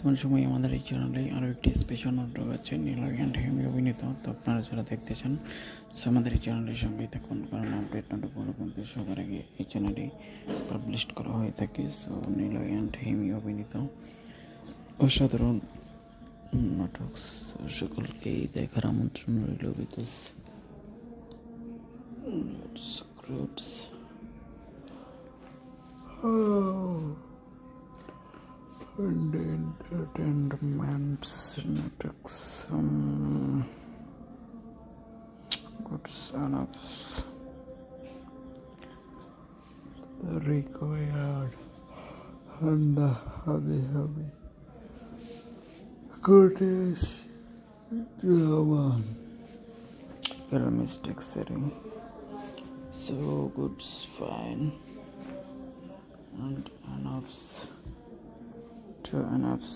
বর্তমান সময়ে আমাদের এই চ্যানেলে আরও একটি স্পেশাল নাটক আছে নীলয় অ্যান্ড হেমি অভিনীত। তো আপনারা যারা দেখতে চান আমাদের এই চ্যানেলের সঙ্গেই থাকুন, কারণ আপডেট নাটকগুলো কিন্তু সবার আগে এই চ্যানেলে পাবলিশ করা হয়ে থাকে। সো নীলয় অ্যান্ড হেমি অভিনীত অসাধারণ নাটক সকলকেই দেখার আমন্ত্রণ রইল। Because and entertainment networks good enough the required and the heavy goodness drama girl mistake setting so good's fine and enough's to enough's